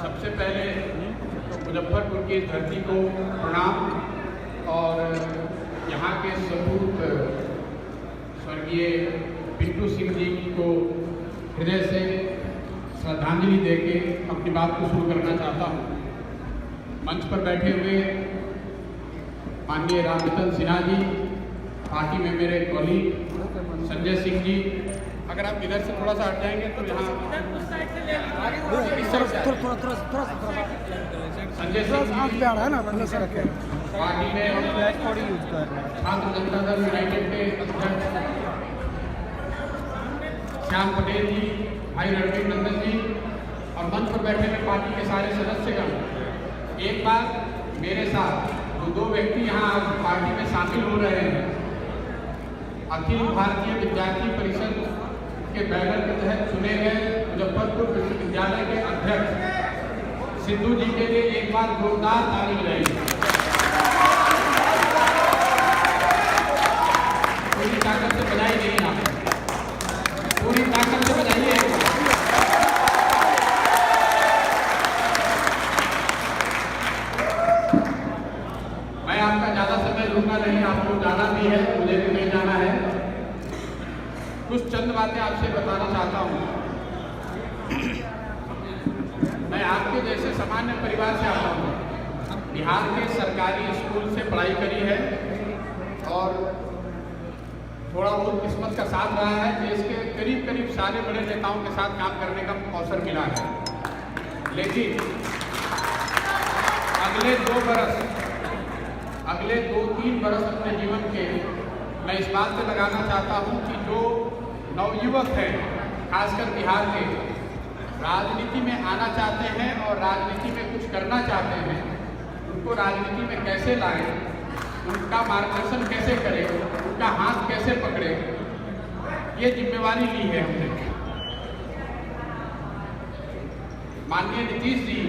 सबसे पहले मुजफ्फरपुर की धरती को प्रणाम और यहाँ के सपूत स्वर्गीय पिंटू सिंह जी को हृदय से श्रद्धांजलि देके अपनी बात को शुरू करना चाहता हूँ। मंच पर बैठे हुए माननीय रामवितन सिन्हा जी, पार्टी में मेरे कॉलीग संजय सिंह जी, अगर आप इधर से थोड़ा सा हट जाएंगे तो यहाँ संजय सिंह जी है ना बंद से रखे पार्टी में छात्र जनता दल यूनाइटेड के अध्यक्ष श्याम पटेल जी, भाई रणवीर नंदन जी और मंच पर बैठे हुए पार्टी के सारे सदस्यगण, एक बार मेरे साथ जो दो व्यक्ति यहाँ पार्टी में शामिल हो रहे हैं, अखिल भारतीय विद्यार्थी परिषद के बैनर के तहत चुने गए मुजफ्फरपुर विश्वविद्यालय के अध्यक्ष सिद्धू जी के लिए एक बार जोरदार ताली बजाइए। पूरी ताकत से बजाई नहीं, आप पूरी ताकत से बजाइए। मैं आपका ज्यादा समय लूंगा नहीं, आपको जाना भी है, मुझे भी नहीं जाना है। कुछ चंद बातें आपसे बताना चाहता हूँ। मैं आपके जैसे सामान्य परिवार से आता हूँ। बिहार के सरकारी स्कूल से पढ़ाई करी है और थोड़ा बहुत किस्मत का साथ रहा है। देश के करीब करीब सारे बड़े नेताओं के साथ काम करने का अवसर मिला है। लेकिन अगले 2-3 बरस अपने जीवन के मैं इस बात से लगाना चाहता हूँ कि जो नवयुवक हैं, खासकर बिहार के, राजनीति में आना चाहते हैं और राजनीति में कुछ करना चाहते हैं, उनको राजनीति में कैसे लाएं, उनका मार्गदर्शन कैसे करें, उनका हाथ कैसे पकड़े, ये जिम्मेवारी ली है हमने। माननीय नीतीश जी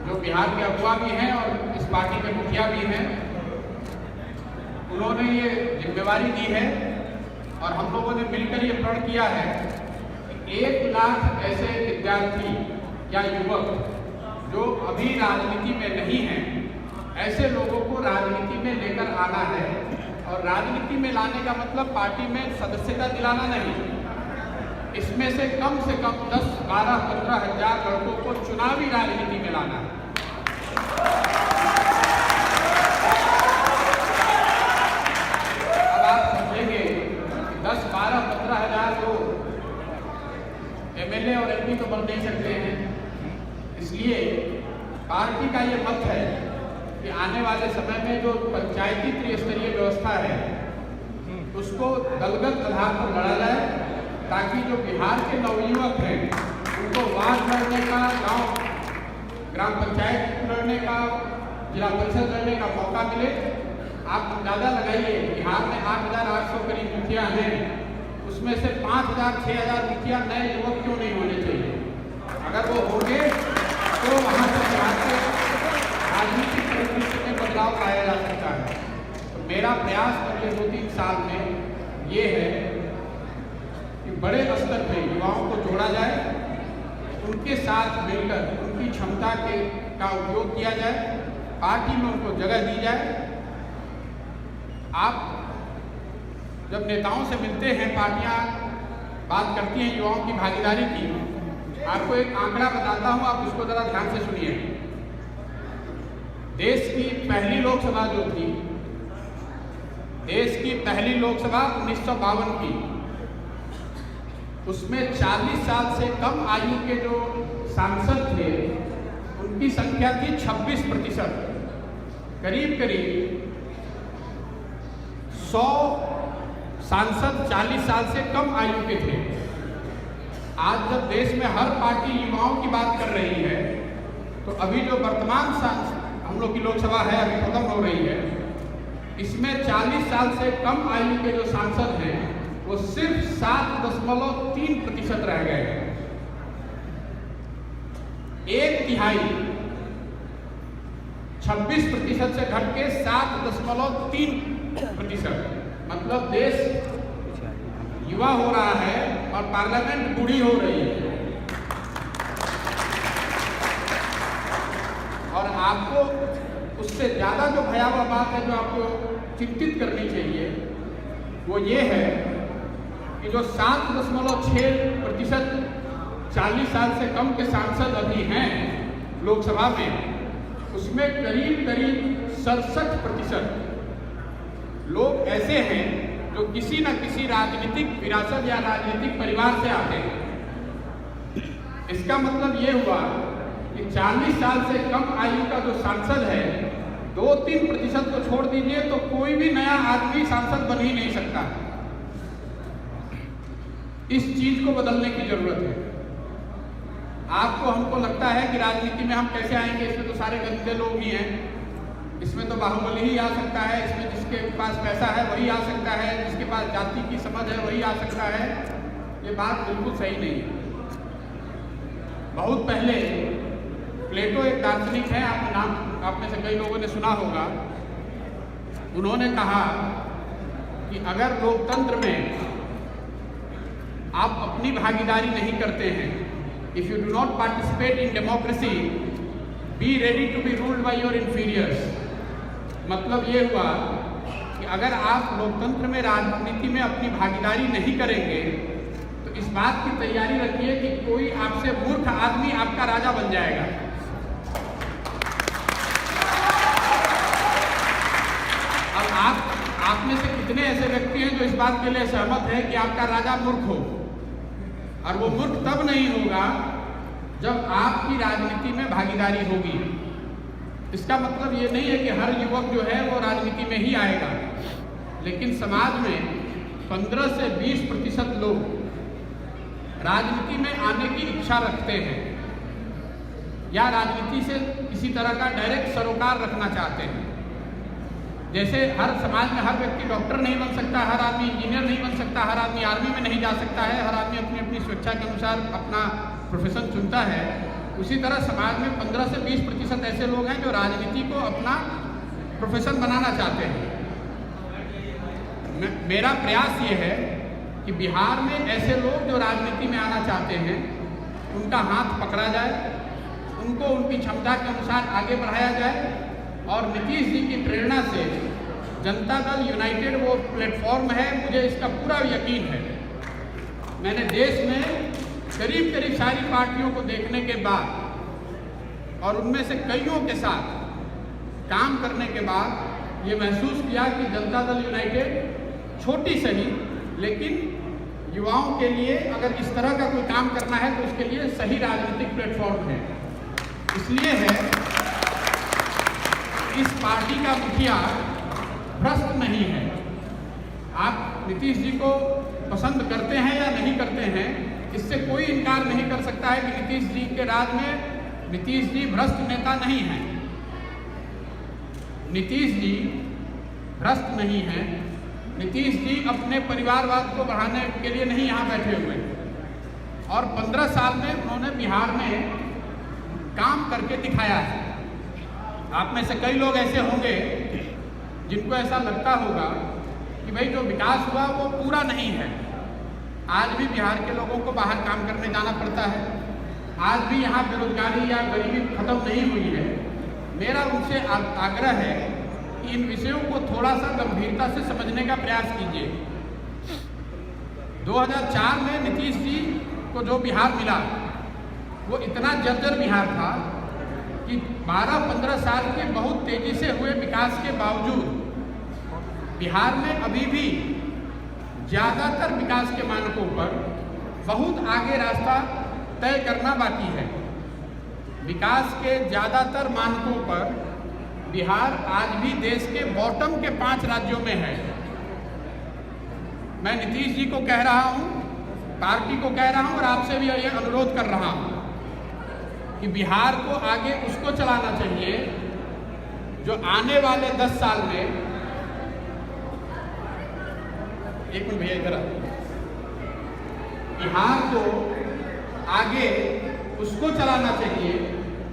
जो बिहार के अगुवा भी हैं और इस पार्टी के मुखिया भी हैं, उन्होंने ये जिम्मेवारी दी है और हम लोगों ने मिलकर ये प्रण किया है कि 1 लाख ऐसे विद्यार्थी या युवक जो अभी राजनीति में नहीं हैं, ऐसे लोगों को राजनीति में लेकर आना है। और राजनीति में लाने का मतलब पार्टी में सदस्यता दिलाना नहीं, इसमें से कम 10, 12, 15 हजार लड़कों को चुनावी राजनीति में लाना है। अब आप समझेंगे 10, 12, 15 हजार लोग एमएलए और एमपी तो बन नहीं सकते हैं। इसलिए पार्टी का ये मत है कि आने वाले समय में जो पंचायती त्रिस्तरीय व्यवस्था है उसको दलगत आधार पर लड़ा जाए, ताकि जो बिहार के नवयुवक हैं उनको वार्ड लड़ने का, ग्राम पंचायत लड़ने का, जिला परिषद लड़ने का मौका मिले। आप अंदाजा लगाइए, बिहार में 8,800 करीब मुखिया हैं, उसमें से 5,000, 6,000 मुखिया नए युवक क्यों नहीं होने चाहिए? अगर वो होंगे तो वहाँ से बिहार के राजनीतिक परिदृश्य में बदलाव लाया जा सकता है। तो मेरा प्रयास अगले 2-3 साल में ये है कि बड़े स्तर पर युवाओं को जोड़ा जाए, उनके साथ मिलकर उनकी क्षमता का उपयोग किया जाए, पार्टी में उनको जगह दी जाए। आप जब नेताओं से मिलते हैं, पार्टियां बात करती हैं युवाओं की भागीदारी की, आपको एक आंकड़ा बताता हूं, आप उसको जरा ध्यान से सुनिए। देश की पहली लोकसभा जो थी, देश की पहली लोकसभा 1952 की, उसमें 40 साल से कम आयु के जो सांसद थे उनकी संख्या थी 26%। करीब 100 सांसद 40 साल से कम आयु के थे। आज जब देश में हर पार्टी युवाओं की बात कर रही है, तो अभी जो वर्तमान हम लोग की लोकसभा है, अभी खत्म हो रही है, इसमें 40 साल से कम आयु के जो सांसद हैं वो सिर्फ 7.3% रह गए। 1/3 26% से घट के 7.3%। मतलब देश युवा हो रहा है और पार्लियामेंट बूढ़ी हो रही है। आपको उससे ज़्यादा जो भयावह बात है जो आपको चिंतित करनी चाहिए वो ये है कि जो 7.6% 40 साल से कम के सांसद अभी हैं लोकसभा में, उसमें करीब 67% लोग ऐसे हैं जो किसी न किसी राजनीतिक विरासत या राजनीतिक परिवार से आते हैं। इसका मतलब ये हुआ कि 40 साल से कम आयु का जो सांसद है, 2-3% को छोड़ दीजिए तो कोई भी नया आदमी सांसद बन ही नहीं सकता। इस चीज को बदलने की जरूरत है। आपको हमको लगता है कि राजनीति में हम कैसे आएंगे, इसमें तो सारे गंदे लोग ही हैं, इसमें तो बाहुबली ही आ सकता है, इसमें जिसके पास पैसा है वही आ सकता है, जिसके पास जाति की समझ है वही आ सकता है। ये बात बिल्कुल सही नहीं है। बहुत पहले प्लेटो एक दार्शनिक है, आपने नाम आप में से कई लोगों ने सुना होगा। उन्होंने कहा कि अगर लोकतंत्र में आप अपनी भागीदारी नहीं करते हैं, if you do not participate in democracy, be ready to be ruled by your inferiors. मतलब ये हुआ कि अगर आप लोकतंत्र में राजनीति में अपनी भागीदारी नहीं करेंगे तो इस बात की तैयारी रखिए कि कोई आपसे मूर्ख आदमी आपका राजा बन जाएगा। अब आप में से कितने ऐसे व्यक्ति हैं जो इस बात के लिए सहमत हैं कि आपका राजा मूर्ख हो? और वो मूर्ख तब नहीं होगा जब आपकी राजनीति में भागीदारी होगी। इसका मतलब ये नहीं है कि हर युवक जो है वो राजनीति में ही आएगा, लेकिन समाज में 15 से 20% लोग राजनीति में आने की इच्छा रखते हैं या राजनीति से किसी तरह का डायरेक्ट सरोकार रखना चाहते हैं। जैसे हर समाज में हर व्यक्ति डॉक्टर नहीं बन सकता, हर आदमी इंजीनियर नहीं बन सकता, हर आदमी आर्मी में नहीं जा सकता है, हर आदमी अपनी अपनी स्वेच्छा के अनुसार अपना प्रोफेशन चुनता है। उसी तरह समाज में 15 से 20% ऐसे लोग हैं जो राजनीति को अपना प्रोफेशन बनाना चाहते हैं। मेरा प्रयास ये है कि बिहार में ऐसे लोग जो राजनीति में आना चाहते हैं उनका हाथ पकड़ा जाए, उनको उनकी क्षमता के अनुसार आगे बढ़ाया जाए और नीतीश जी की प्रेरणा से जनता दल यूनाइटेड वो प्लेटफॉर्म है, मुझे इसका पूरा यकीन है। मैंने देश में करीब सारी पार्टियों को देखने के बाद और उनमें से कईयों के साथ काम करने के बाद ये महसूस किया कि जनता दल यूनाइटेड छोटी सही लेकिन युवाओं के लिए अगर इस तरह का कोई काम करना है तो उसके लिए सही राजनीतिक प्लेटफॉर्म है। इसलिए है इस पार्टी का मुखिया भ्रष्ट नहीं है। आप नीतीश जी को पसंद करते हैं या नहीं करते हैं, इससे कोई इनकार नहीं कर सकता है कि नीतीश जी के राज में नीतीश जी भ्रष्ट नेता नहीं हैं। नीतीश जी भ्रष्ट नहीं हैं। नीतीश जी अपने परिवारवाद को बढ़ाने के लिए नहीं यहाँ बैठे हुए और 15 साल में उन्होंने बिहार में काम करके दिखाया है। आप में से कई लोग ऐसे होंगे जिनको ऐसा लगता होगा कि भाई जो विकास हुआ वो पूरा नहीं है। आज भी बिहार के लोगों को बाहर काम करने जाना पड़ता है, आज भी यहाँ बेरोजगारी या गरीबी खत्म नहीं हुई है। मेरा उनसे आग्रह है कि इन विषयों को थोड़ा सा गंभीरता से समझने का प्रयास कीजिए। 2004 में नीतीश जी को जो बिहार मिला वो इतना जर्जर बिहार था कि 12-15 साल के बहुत तेजी से हुए विकास के बावजूद बिहार में अभी भी ज़्यादातर विकास के मानकों पर बहुत आगे रास्ता तय करना बाकी है। विकास के ज़्यादातर मानकों पर बिहार आज भी देश के बॉटम के 5 राज्यों में है। मैं नीतीश जी को कह रहा हूँ, पार्टी को कह रहा हूँ और आपसे भी ये अनुरोध कर रहा हूँ कि बिहार को आगे उसको चलाना चाहिए जो आने वाले 10 साल में, एक मिनट भैया इधर, बिहार को आगे उसको चलाना चाहिए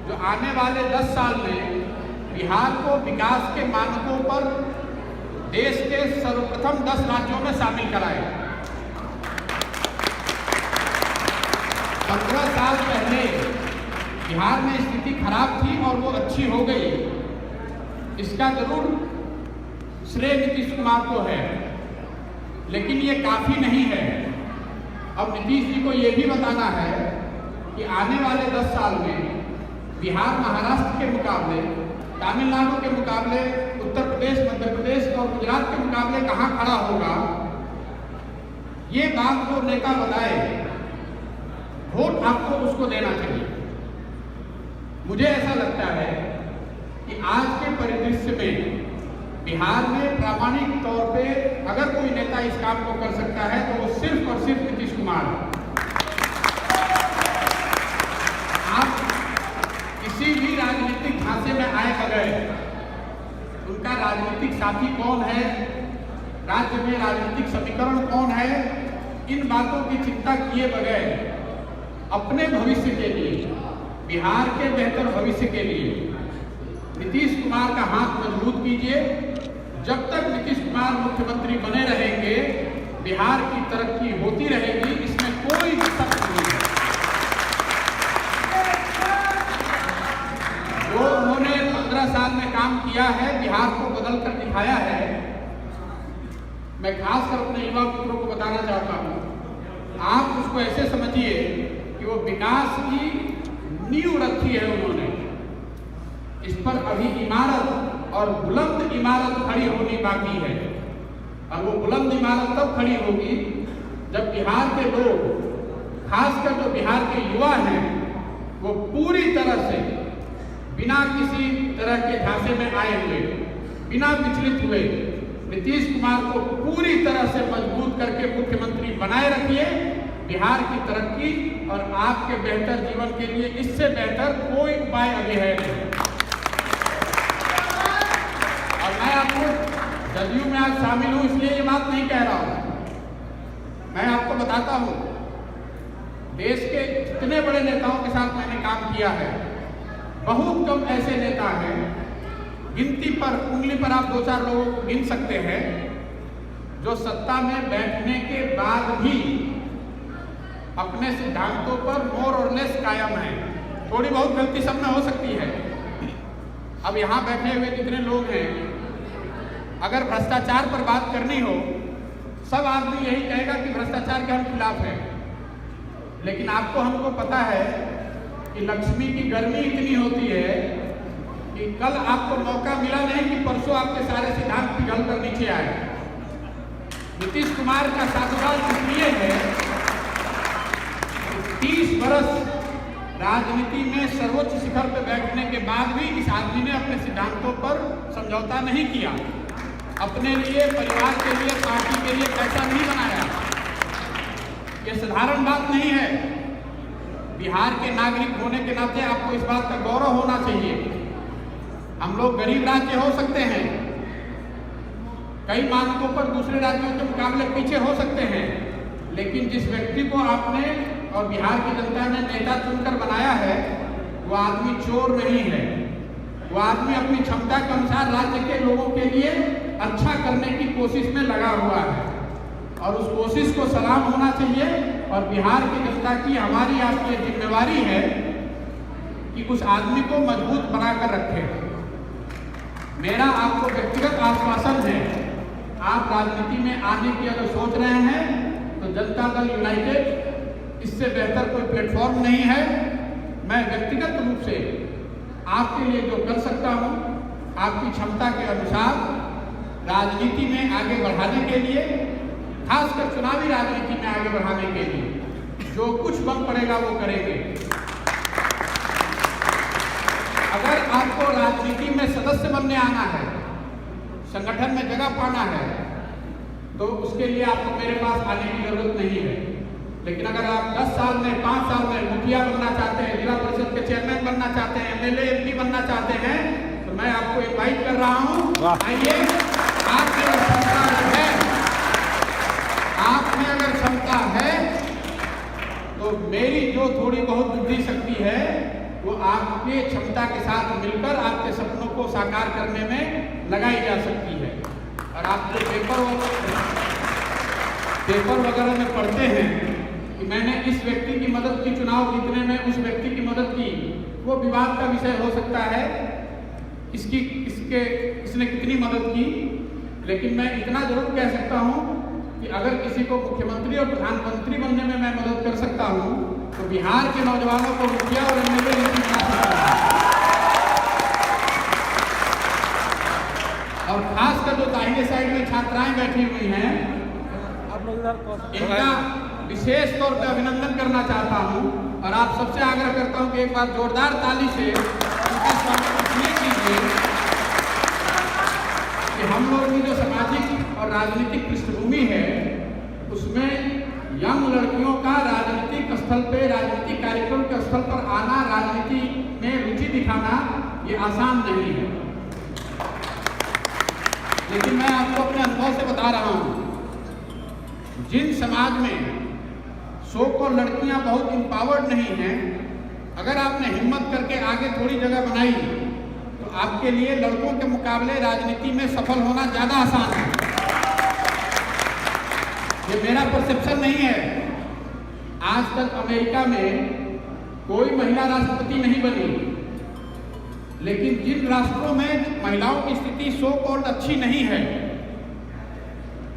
जो आने वाले 10 साल में बिहार को विकास के मानकों पर देश के सर्वप्रथम 10 राज्यों में शामिल कराए। 15 साल पहले बिहार में स्थिति खराब थी और वो अच्छी हो गई, इसका जरूर श्रेय नीतीश कुमार को है, लेकिन ये काफ़ी नहीं है। अब नीतीश जी को ये भी बताना है कि आने वाले 10 साल में बिहार महाराष्ट्र के मुकाबले, तमिलनाडु के मुकाबले, उत्तर प्रदेश, मध्य प्रदेश और गुजरात के मुकाबले कहाँ खड़ा होगा। ये बात जो नेता बताए, वोट आपको उसको देना चाहिए। मुझे ऐसा लगता है कि आज के परिदृश्य में बिहार में प्रामाणिक तौर पे अगर कोई नेता इस काम को कर सकता है तो वो सिर्फ और सिर्फ नीतीश कुमार है। आप किसी भी राजनीतिक ढांचे में आए बगैर उनका राजनीतिक साथी कौन है, राज्य में राजनीतिक समीकरण कौन है, इन बातों की चिंता किए बगैर अपने भविष्य के लिए, बिहार के बेहतर भविष्य के लिए नीतीश कुमार का हाथ मजबूत कीजिए। जब तक नीतीश कुमार मुख्यमंत्री बने रहेंगे, बिहार की तरक्की होती रहेगी, इसमें कोई शक नहीं है। जो उन्होंने 15 साल में काम किया है, बिहार को बदल कर दिखाया है, मैं खासकर अपने युवा मित्रों को बताना चाहता हूँ। आप उसको ऐसे समझिए कि वो विकास की नींव रखी है उन्होंने, इस पर अभी इमारत और बुलंद इमारत खड़ी होनी बाकी है। और वो बुलंद इमारत तब खड़ी होगी जब बिहार के लोग, खासकर जो बिहार के युवा हैं, वो पूरी तरह से बिना किसी तरह के झांसे में आए हुए, बिना विचलित हुए नीतीश कुमार को पूरी तरह से मजबूत करके मुख्यमंत्री बनाए रखिए। बिहार की तरक्की और आपके बेहतर जीवन के लिए इससे बेहतर कोई उपाय आगे है नहीं। और मैं आपको जदयू में आज शामिल हूं इसलिए ये बात नहीं कह रहा हूं। मैं आपको बताता हूं, देश के जितने बड़े नेताओं के साथ मैंने काम किया है, बहुत कम ऐसे नेता हैं, गिनती पर, उंगली पर आप 2-4 लोगों को गिन सकते हैं, जो सत्ता में बैठने के बाद भी अपने सिद्धांतों पर मोर और लेस कायम है। थोड़ी बहुत गलती सब में हो सकती है। अब यहाँ बैठे हुए जितने लोग हैं, अगर भ्रष्टाचार पर बात करनी हो, सब आदमी यही कहेगा कि भ्रष्टाचार के हम खिलाफ हैं। लेकिन आपको, हमको पता है कि लक्ष्मी की गर्मी इतनी होती है कि कल आपको मौका मिला नहीं कि परसों आपके सारे सिद्धांत पिघल कर नीचे आए। नीतीश कुमार का साधुवाद इसलिए है, 30 वर्ष राजनीति में सर्वोच्च शिखर पर बैठने के बाद भी इस आदमी ने अपने सिद्धांतों पर समझौता नहीं किया। अपने लिए, परिवार के लिए, पार्टी के लिए पैसा नहीं बनाया। ये साधारण बात नहीं है। बिहार के नागरिक होने के नाते आपको इस बात का गौरव होना चाहिए। हम लोग गरीब राज्य हो सकते हैं, कई मानकों पर दूसरे राज्यों के मुकाबले पीछे हो सकते हैं, लेकिन जिस व्यक्ति को आपने और बिहार की जनता ने नेता चुनकर बनाया है, वो आदमी चोर नहीं है। वो आदमी अपनी क्षमता के अनुसार राज्य के लोगों के लिए अच्छा करने की कोशिश में लगा हुआ है, और उस कोशिश को सलाम होना चाहिए। और बिहार की जनता की, हमारी आपकी जिम्मेवारी है कि उस आदमी को मजबूत बनाकर रखें। मेरा आपको व्यक्तिगत आश्वासन है, आप राजनीति में आने की अगर सोच रहे हैं तो जनता दल यूनाइटेड इससे बेहतर कोई प्लेटफॉर्म नहीं है। मैं व्यक्तिगत रूप से आपके लिए जो कर सकता हूं, आपकी क्षमता के अनुसार राजनीति में आगे बढ़ाने के लिए, खासकर चुनावी राजनीति में आगे बढ़ाने के लिए जो कुछ बल पड़ेगा वो करेंगे। अगर आपको राजनीति में सदस्य बनने आना है, संगठन में जगह पाना है, तो उसके लिए आपको मेरे पास आने की जरूरत नहीं है। लेकिन अगर आप 10 साल में, 5 साल में मुखिया बनना चाहते हैं, जिला परिषद के चेयरमैन बनना चाहते हैं, MLA MP बनना चाहते हैं, तो मैं आपको इनवाइट कर रहा हूं, आइए। आप में अगर क्षमता है, आप में अगर क्षमता है, तो मेरी जो थोड़ी बहुत बुद्धि शक्ति है वो आपके क्षमता के साथ मिलकर आपके सपनों को साकार करने में लगाई जा सकती है। और आप जो पेपर वगैरह में पढ़ते हैं कि मैंने इस व्यक्ति की मदद की, चुनाव जीतने में उस व्यक्ति की मदद की, वो विवाद का विषय हो सकता है, इसने कितनी मदद की। लेकिन मैं इतना जरूर कह सकता हूँ कि अगर किसी को मुख्यमंत्री और प्रधानमंत्री बनने में मैं मदद कर सकता हूँ तो बिहार के नौजवानों को मुखिया और एमएलए नहीं बना सकता हूँ। और खासकर जो दाहिने साइड में छात्राएं बैठी हुई हैं, इनका विशेष तौर पर अभिनंदन करना चाहता हूं और आप सबसे आग्रह करता हूं कि एक बार जोरदार ताली से उनका स्वागत इसलिए कीजिए कि हम लोग की जो सामाजिक और राजनीतिक पृष्ठभूमि है उसमें यंग लड़कियों का राजनीतिक स्थल पे, राजनीतिक कार्यक्रम के स्थल पर आना, राजनीति में रुचि दिखाना ये आसान नहीं है। लेकिन मैं आपको अपने अनुभव से बता रहा हूं, जिन समाज में सो को लड़कियां बहुत इंपावर्ड नहीं हैं, अगर आपने हिम्मत करके आगे थोड़ी जगह बनाई तो आपके लिए लड़कों के मुकाबले राजनीति में सफल होना ज्यादा आसान है। ये मेरा परसेप्शन नहीं है। आज तक अमेरिका में कोई महिला राष्ट्रपति नहीं बनी, लेकिन जिन राष्ट्रों में महिलाओं की स्थिति सो कॉल्ड अच्छी नहीं है,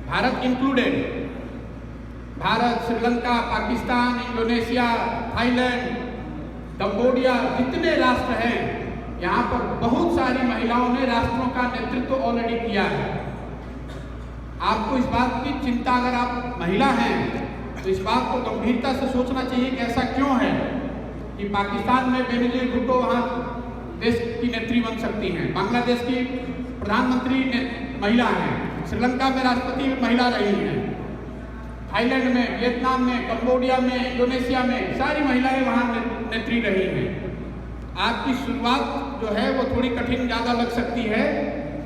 Bharat included, Bharat, Sri Lanka, Pakistan, Indonesia, Thailand, Cambodia, जितने राष्ट्र हैं, यहाँ पर बहुत सारी महिलाओं ने राष्ट्रों का नेतृत्व ऑलरेडी किया है। आपको इस बात की चिंता, अगर आप महिला हैं तो इस बात को गंभीरता से सोचना चाहिए कि ऐसा क्यों है कि पाकिस्तान में बेनजीर भुट्टो वहाँ देश की नेत्री बन सकती हैं, बांग्लादेश की प्रधानमंत्री महिला हैं, श्रीलंका में राष्ट्रपति महिला रही हैं, थाईलैंड में, वियतनाम में, कंबोडिया में, इंडोनेशिया में सारी महिलाएं वहाँ नेत्री रही हैं। आपकी शुरुआत जो है वो थोड़ी कठिन ज़्यादा लग सकती है,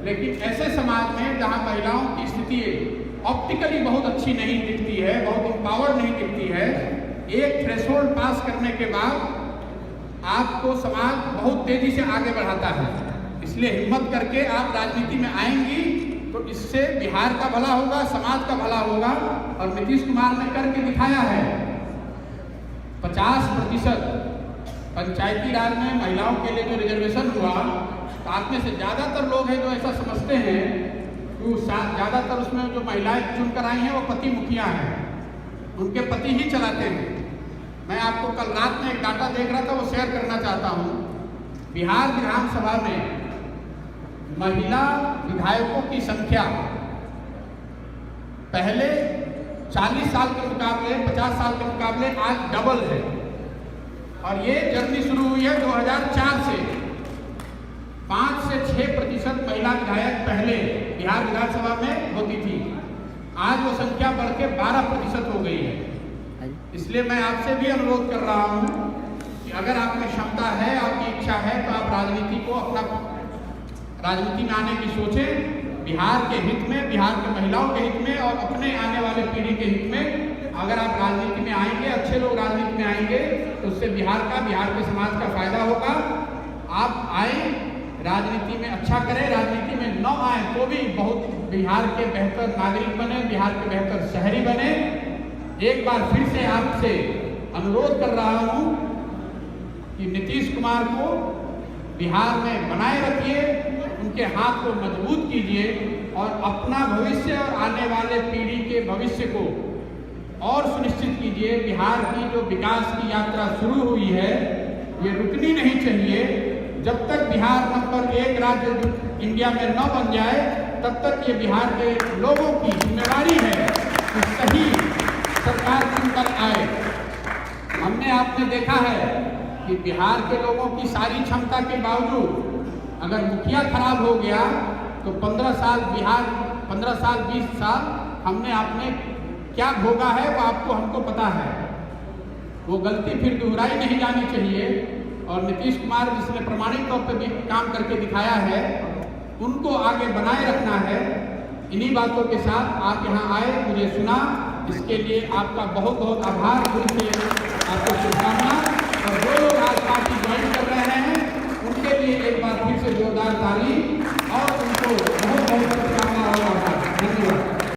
लेकिन ऐसे समाज में जहाँ महिलाओं की स्थिति ऑप्टिकली बहुत अच्छी नहीं दिखती है, बहुत इंपावर्ड नहीं दिखती है, एक थ्रेशोल्ड पास करने के बाद आपको समाज बहुत तेजी से आगे बढ़ाता है। इसलिए हिम्मत करके आप राजनीति में आएंगी तो इससे बिहार का भला होगा, समाज का भला होगा। और नीतीश कुमार ने करके दिखाया है। 50% पंचायती राज में महिलाओं के लिए जो रिजर्वेशन हुआ, तो आप में से ज़्यादातर लोग हैं जो ऐसा समझते हैं कि ज़्यादातर उसमें जो महिलाएं चुनकर आई हैं वो पति मुखिया हैं, उनके पति ही चलाते हैं। मैं आपको कल रात में एक डाटा देख रहा था, वो शेयर करना चाहता हूँ। बिहार विधानसभा में महिला विधायकों की संख्या पहले 40 साल के मुकाबले, 50 साल के मुकाबले आज डबल है। और ये जर्नी शुरू हुई है 2004 से। 5 से 6% महिला विधायक पहले बिहार विधानसभा में होती थी, आज वो संख्या बढ़ के 12% हो गई है। इसलिए मैं आपसे भी अनुरोध कर रहा हूँ कि अगर आप में क्षमता है, आपकी इच्छा है, तो आप राजनीति को राजनीति में आने की सोचें। बिहार के हित में, बिहार के महिलाओं के हित में और अपने आने वाले पीढ़ी के हित में अगर आप राजनीति में आएंगे, अच्छे लोग राजनीति में आएंगे, तो उससे बिहार के समाज का फायदा होगा। आप आए, राजनीति में अच्छा करें, राजनीति में न आए तो भी बहुत बिहार के बेहतर नागरिक बने, बिहार के बेहतर शहरी बने। एक बार फिर से आपसे अनुरोध कर रहा हूँ कि नीतीश कुमार को बिहार में बनाए रखिए, उनके हाथ को मजबूत कीजिए और अपना भविष्य और आने वाले पीढ़ी के भविष्य को और सुनिश्चित कीजिए। बिहार की जो विकास की यात्रा शुरू हुई है ये रुकनी नहीं चाहिए। जब तक बिहार नंबर 1 राज्य इंडिया में न बन जाए, तब तक ये बिहार के लोगों की जिम्मेदारी है कि सही सरकार चुनकर आए। हमने आपने देखा है कि बिहार के लोगों की सारी क्षमता के बावजूद अगर मुखिया खराब हो गया तो 15 साल 20 साल हमने आपने क्या भोगा है वो आपको हमको पता है। वो गलती फिर दोहराई नहीं जानी चाहिए। और नीतीश कुमार जिसने प्रमाणिक तौर पर भी काम करके दिखाया है, उनको आगे बनाए रखना है। इन्हीं बातों के साथ आप यहाँ आए, मुझे सुना, इसके लिए आपका बहुत बहुत आभार। उनसे आपको शुभकामना। और जो लोग आज पार्टी ज्वाइन कर रहे हैं उनके लिए एक बार फिर से जोरदार ताली और उनको बहुत बहुत शुभकामना और आभार। धन्यवाद।